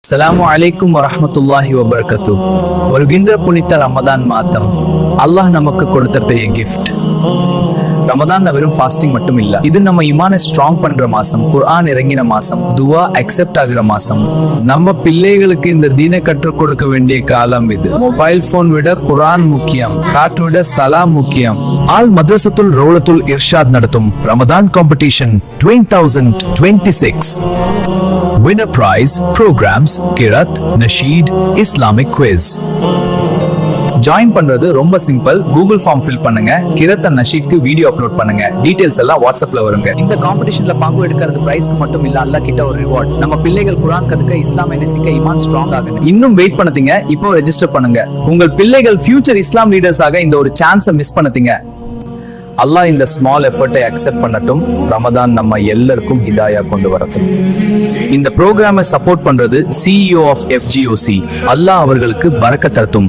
அஸ்ஸலாமு அலைக்கும் வரஹ்மத்துல்லாஹி வபரகாத்துஹ். வருகின்ற புனித ரமதான் மாதம் அல்லாஹ் நமக்கு கொடுத்த பெரிய கிஃப்ட். ரமதான் வெறும் ஃபாஸ்டிங் மட்டும் இல்ல, இது நம்ம ஈமான ஸ்ட்ராங் பண்ற மாசம், குர்ஆன் இறங்கின மாசம், துவா அக்செப்ட் ஆகிற மாசம். நம்ம பிள்ளைகளுக்கு இந்த தீனை கற்றுக் கொடுக்க வேண்டிய காலம் இது. மொபைல் போன் விட குர்ஆன் முக்கியம், காற்று விட சலாம் முக்கியம். ஆல் மദ്രസത്തുൽ ரௌலத்துல் இர்ஷாத் நடத்தும் Ramadan competition 2026. Winner prize, programs, Kirat, Nasheed, Islamic quiz. Join பண்றது ரொம்ப சிம்பிள். கூகுள் ஃபார்ம் ஃபில் பண்ணுங்க, கிரத் அண்ட் நஷீட்க்கு வீடியோ அப்லோட் பண்ணுங்க. டீடைல்ஸ் எல்லாம் வாட்ஸ்அப்ல வருங்க. இந்த காம்படிஷன்ல பங்கு எடுக்கிறது பிரைஸ்க்கு மட்டும் இல்ல, அல்லாஹ் கிட்ட ஒரு ரிவார்ட். நம்ம பிள்ளைகள் குர்ஆன் கத்துக்க, இஸ்லாமை நேசிக்க, ஈமான் ஸ்ட்ராங் ஆகுங்க. இன்னும் வெயிட் பண்ணாதீங்க, இப்போ ரெஜிஸ்டர் பண்ணுங்க. உங்கள் பிள்ளைகள் ஃபியூச்சர் இஸ்லாம் லீடர்ஸ் ஆக இந்த ஒரு சான்ஸை மிஸ் பண்ணாதீங்க. அல்லாஹ் இந்த ஸ்மால் எஃபர்ட்டை அக்செப்ட் பண்ணட்டும். ரமதான் நம்ம எல்லாருக்கும் ஹிதாயா கொண்டு வரட்டும். இந்த ப்ரோக்ராமை சப்போர்ட் பண்றது CEO of FGOC. அல்லாஹ் அவர்களுக்கு பரக்கத் தரட்டும்.